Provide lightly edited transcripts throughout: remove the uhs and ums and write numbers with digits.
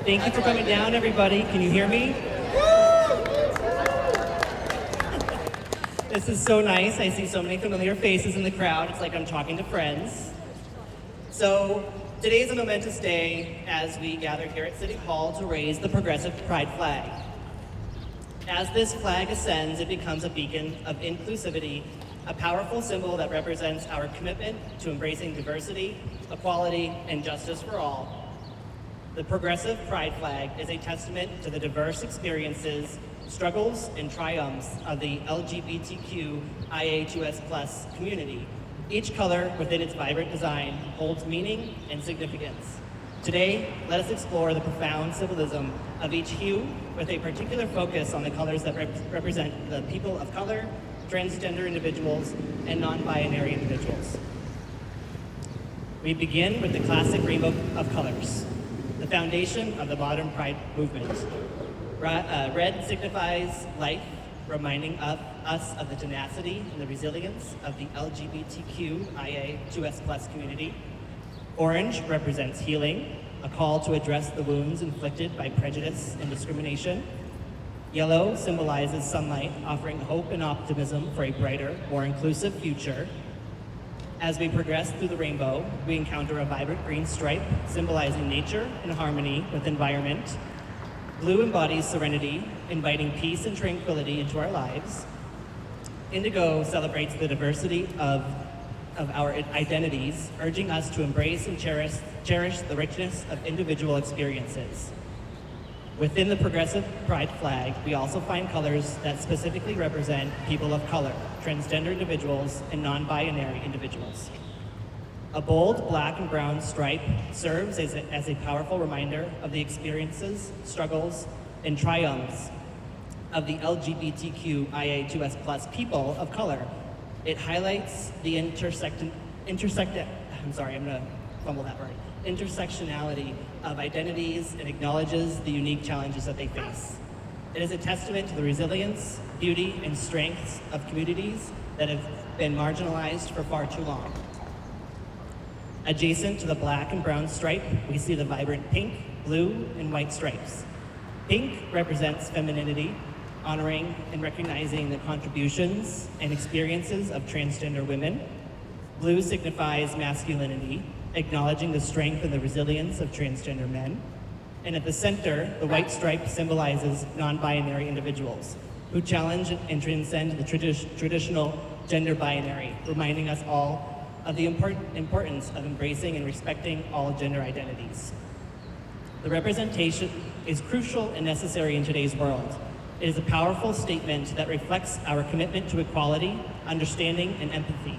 Thank you for coming down, everybody. Can you hear me? This is so nice. I see so many familiar faces in the crowd. It's like I'm talking to friends. So today is a momentous day as we gather here at City Hall to raise the progressive pride flag. As this flag ascends, it becomes a beacon of inclusivity, a powerful symbol that represents our commitment to embracing diversity, equality, and justice for all. The progressive pride flag is a testament to the diverse experiences, struggles, and triumphs of the LGBTQIA2S+ community. Each color within its vibrant design holds meaning and significance. Today, let us explore the profound symbolism of each hue with a particular focus on the colors that represent the people of color, transgender individuals, and non-binary individuals. We begin with the classic rainbow of colors, the foundation of the modern pride movement. Red signifies life, reminding us of the tenacity and the resilience of the LGBTQIA2S+ community. Orange represents healing, a call to address the wounds inflicted by prejudice and discrimination. Yellow symbolizes sunlight, offering hope and optimism for a brighter, more inclusive future. As we progress through the rainbow, we encounter a vibrant green stripe symbolizing nature and harmony with environment. Blue embodies serenity, inviting peace and tranquility into our lives. Indigo celebrates the diversity of our identities, urging us to embrace and cherish the richness of individual experiences. Within the progressive pride flag, we also find colors that specifically represent people of color, transgender individuals, and non-binary individuals. A bold black and brown stripe serves as a powerful reminder of the experiences, struggles, and triumphs of the LGBTQIA2S+ people of color. It highlights the intersectionality of identities and acknowledges the unique challenges that they face. It is a testament to the resilience, beauty, and strengths of communities that have been marginalized for far too long. Adjacent to the black and brown stripe, we see the vibrant pink, blue, and white stripes. Pink represents femininity, honoring and recognizing the contributions and experiences of transgender women. Blue signifies masculinity, acknowledging the strength and the resilience of transgender men. And at the center, the white stripe symbolizes non-binary individuals who challenge and transcend the traditional gender binary, reminding us all of the importance of embracing and respecting all gender identities. The representation is crucial and necessary in today's world. It is a powerful statement that reflects our commitment to equality, understanding, and empathy.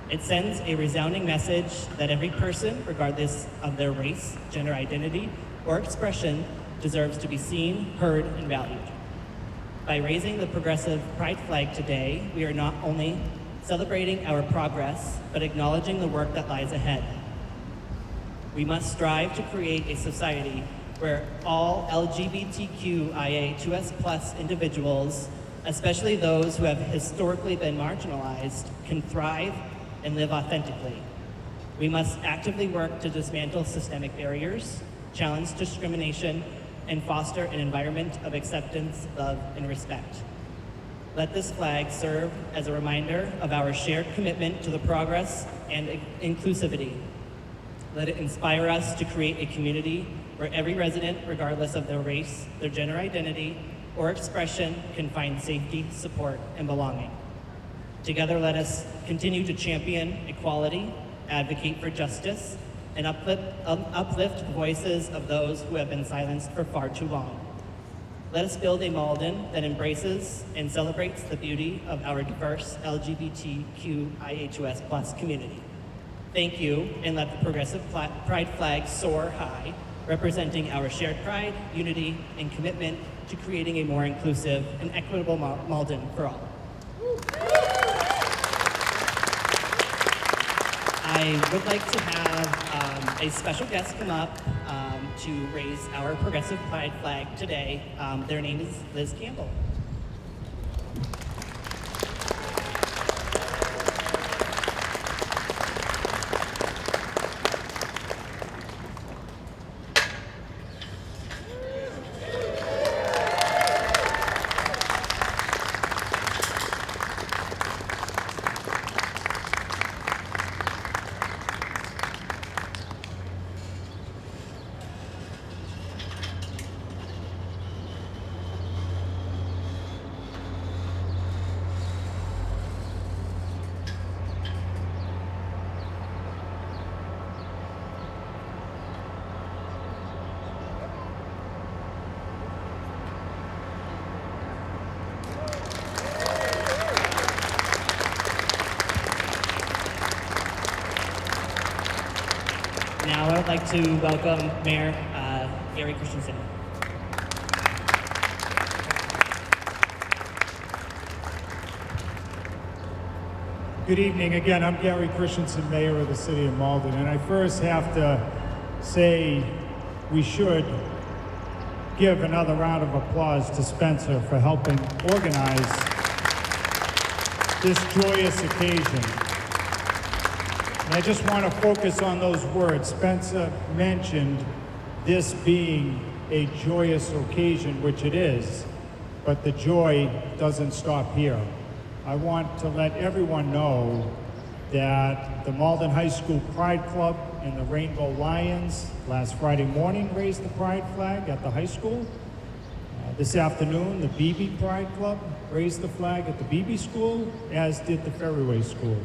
It sends a resounding message that every person, regardless of their race, gender identity, or expression, deserves to be seen, heard, and valued. By raising the progressive pride flag today, we are not only celebrating our progress, but acknowledging the work that lies ahead. We must strive to create a society where all LGBTQIA2S+ individuals, especially those who have historically been marginalized, can thrive and live authentically. We must actively work to dismantle systemic barriers, challenge discrimination, and foster an environment of acceptance, love, and respect. Let this flag serve as a reminder of our shared commitment to the progress and inclusivity. Let it inspire us to create a community where every resident, regardless of their race, their gender identity, or expression, can find safety, support, and belonging. Together, let us continue to champion equality, advocate for justice, and uplift the voices of those who have been silenced for far too long. Let us build a Malden that embraces and celebrates the beauty of our diverse LGBTQIA2S+ community. Thank you, and let the progressive pride flag soar high, representing our shared pride, unity, and commitment to creating a more inclusive and equitable Malden for all. I would like to have a special guest come up to raise our progressive pride flag today. Their name is Dee Campbell. Now I would like to welcome Mayor Gary Christenson. Good evening. Again, I'm Gary Christenson, Mayor of the City of Malden, and I first have to say we should give another round of applause to Spencer for helping organize this joyous occasion. And I just want to focus on those words. Spencer mentioned this being a joyous occasion, which it is, but the joy doesn't stop here. I want to let everyone know that the Malden High School Pride Club and the Rainbow Lions last Friday morning raised the pride flag at the high school. This afternoon, the BB Pride Club raised the flag at the BB school, as did the Ferryway School.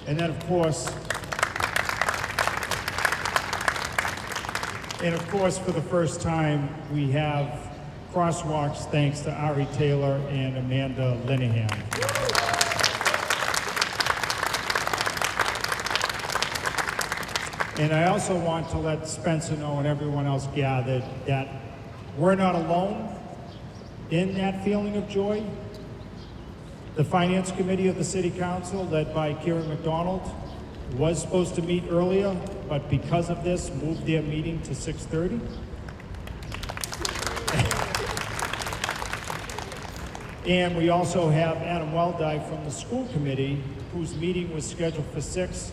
And then, of course, for the first time, we have crosswalks thanks to Ari Taylor and Amanda Linehan. And I also want to let Spencer know and everyone else gathered that we're not alone in that feeling of joy. The Finance Committee of the City Council, led by Kieran McDonald, was supposed to meet earlier, but because of this, moved their meeting to 6:30. And we also have Adam Weldy from the school committee, whose meeting was scheduled for 6.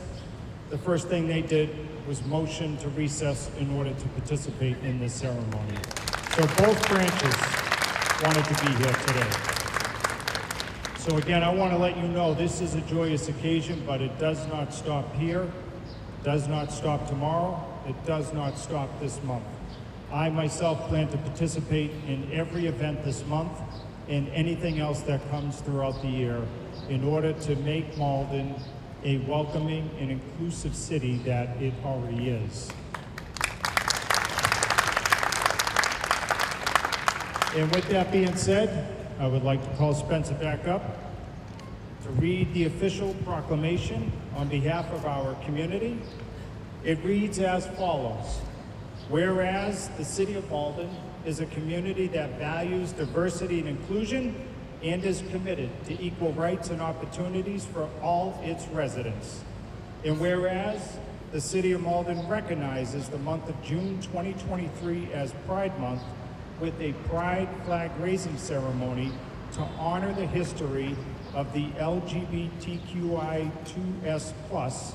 The first thing they did was motion to recess in order to participate in this ceremony. So both branches wanted to be here today. So again, I want to let you know this is a joyous occasion, but it does not stop here, does not stop tomorrow, it does not stop this month. I myself plan to participate in every event this month and anything else that comes throughout the year in order to make Malden a welcoming and inclusive city that it already is. And with that being said, I would like to call Spencer back up to read the official proclamation on behalf of our community. It reads as follows. Whereas the City of Malden is a community that values diversity and inclusion and is committed to equal rights and opportunities for all its residents. And whereas the City of Malden recognizes the month of June 2023 as Pride Month with a Pride flag raising ceremony to honor the history of the LGBTQI2S+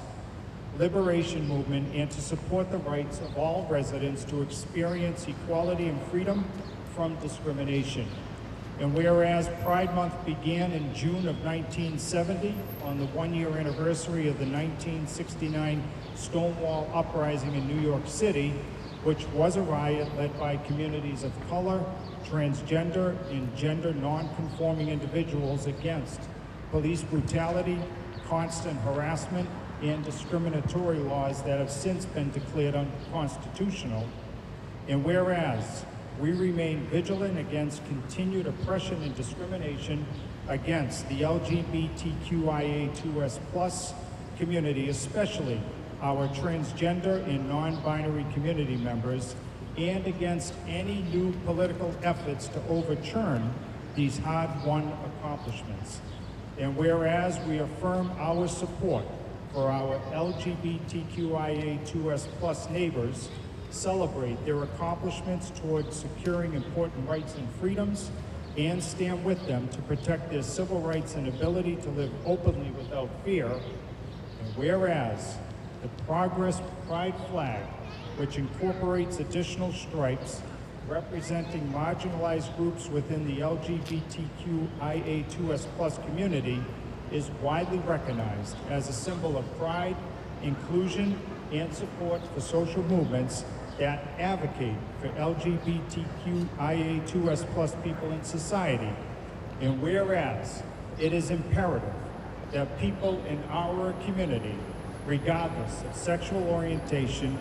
liberation movement and to support the rights of all residents to experience equality and freedom from discrimination. And whereas Pride Month began in June of 1970 on the one-year anniversary of the 1969 Stonewall Uprising in New York City, which was a riot led by communities of color, transgender, and gender non-conforming individuals against police brutality, constant harassment, and discriminatory laws that have since been declared unconstitutional. And whereas we remain vigilant against continued oppression and discrimination against the LGBTQIA2S+ community, especially our transgender and non-binary community members, and against any new political efforts to overturn these hard-won accomplishments. And whereas we affirm our support for our LGBTQIA2S+ neighbors, celebrate their accomplishments towards securing important rights and freedoms, and stand with them to protect their civil rights and ability to live openly without fear. And whereas the Progress Pride flag, which incorporates additional stripes representing marginalized groups within the LGBTQIA2S+ community, is widely recognized as a symbol of pride, inclusion, and support for social movements that advocate for LGBTQIA2S+ people in society. And whereas it is imperative that people in our community, regardless of sexual orientation,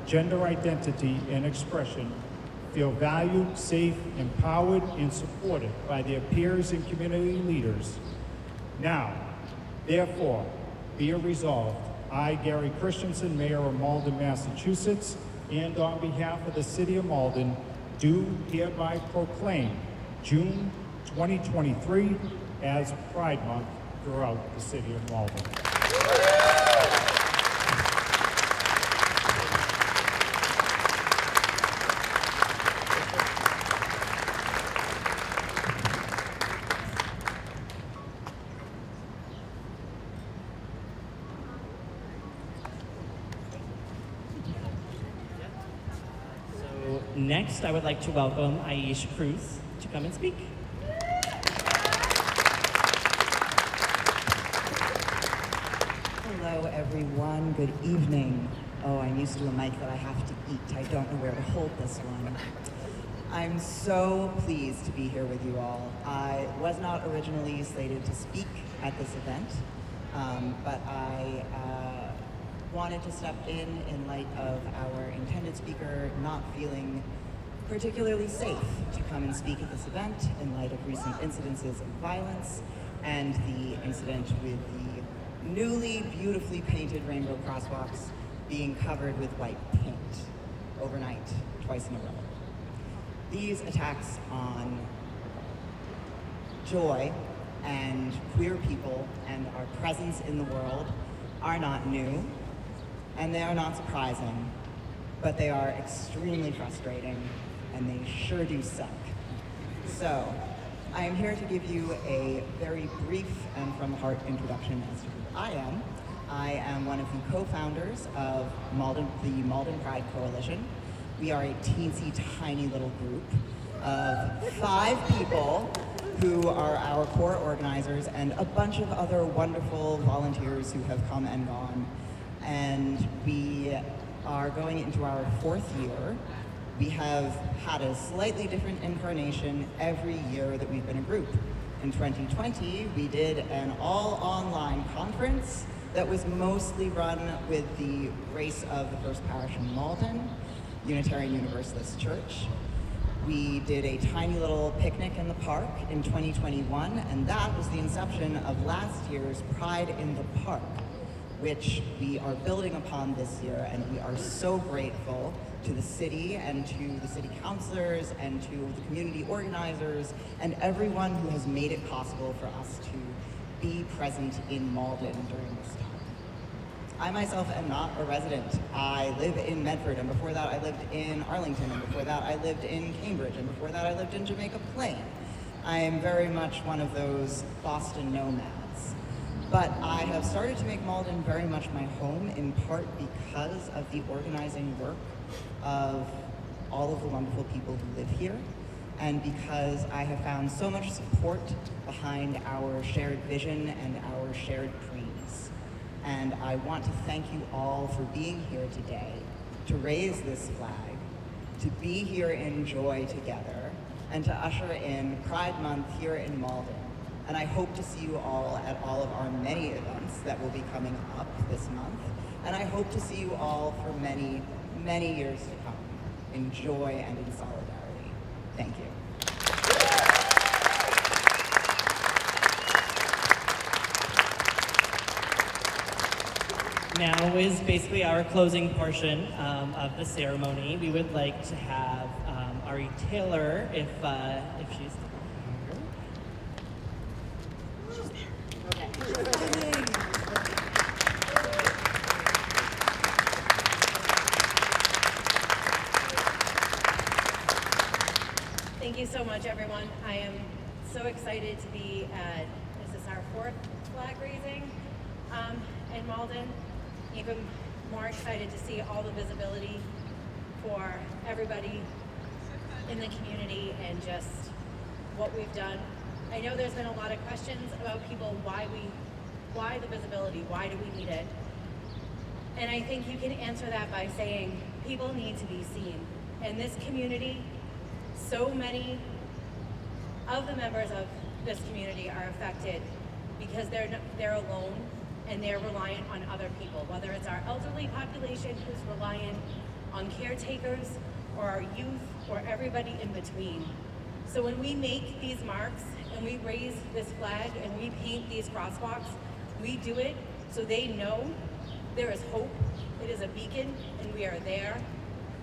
gender identity, and expression, feel valued, safe, empowered, and supported by their peers and community leaders. Now, therefore, be it resolved, I, Gary Christenson, Mayor of Malden, Massachusetts, and on behalf of the City of Malden, do hereby proclaim June 2023 as Pride Month throughout the City of Malden. Next, I would like to welcome Aisha Cruz to come and speak. Hello, everyone. Good evening. Oh, I'm used to a mic that I have to eat. I don't know where to hold this one. I'm so pleased to be here with you all. I was not originally slated to speak at this event, but I wanted to step in light of our intended speaker not feeling particularly safe to come and speak at this event in light of recent incidences of violence and the incident with the newly beautifully painted rainbow crosswalks being covered with white paint overnight, twice in a row. These attacks on joy and queer people and our presence in the world are not new. And they are not surprising, but they are extremely frustrating, and they sure do suck. So, I am here to give you a very brief and from the heart introduction as to who I am. I am one of the co-founders of the Malden Pride Coalition. We are a teensy tiny little group of 5 people who are our core organizers and a bunch of other wonderful volunteers who have come and gone. And we are going into our 4th year. We have had a slightly different incarnation every year that we've been a group. In 2020, we did an all-online conference that was mostly run with the grace of the First Parish in Malden, Unitarian Universalist Church. We did a tiny little picnic in the park in 2021, and that was the inception of last year's Pride in the Park, which we are building upon this year, and we are so grateful to the city and to the city councilors and to the community organizers and everyone who has made it possible for us to be present in Malden during this time. I myself am not a resident. I live in Medford, and before that I lived in Arlington, and before that I lived in Cambridge, and before that I lived in Jamaica Plain. I am very much one of those Boston nomads. But I have started to make Malden very much my home, in part because of the organizing work of all of the wonderful people who live here, and because I have found so much support behind our shared vision and our shared dreams. And I want to thank you all for being here today, to raise this flag, to be here in joy together, and to usher in Pride Month here in Malden. And I hope to see you all at all of our many events that will be coming up this month. And I hope to see you all for many, many years to come in joy and in solidarity. Thank you. Now is basically our closing portion of the ceremony. We would like to have Ari Taylor, if she's Thank you so much, everyone. I am so excited to be at, this is our 4th flag raising in Malden. Even more excited to see all the visibility for everybody in the community and just what we've done. I know there's been a lot of questions about people, why the visibility, why do we need it? And I think you can answer that by saying people need to be seen. In this community, so many of the members of this community are affected because they're alone and they're reliant on other people, whether it's our elderly population who's reliant on caretakers, or our youth, or everybody in between. So when we make these marks and we raise this flag and we paint these crosswalks, we do it so they know There is hope. It is a beacon, and we are there.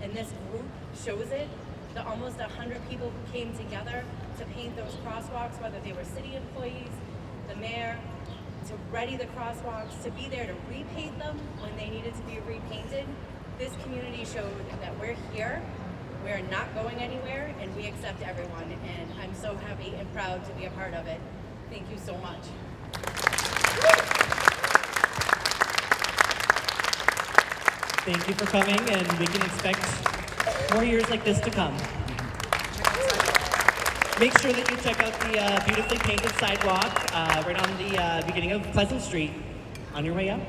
And this group shows it. The almost 100 people who came together to paint those crosswalks, whether they were city employees, the mayor, to ready the crosswalks, to be there to repaint them when they needed to be repainted. This community showed that we're here, we're not going anywhere, and we accept everyone. And I'm so happy and proud to be a part of it. Thank you so much. Thank you for coming, and we can expect more years like this to come. Make sure that you check out the beautifully painted sidewalk right on the beginning of Pleasant Street on your way up.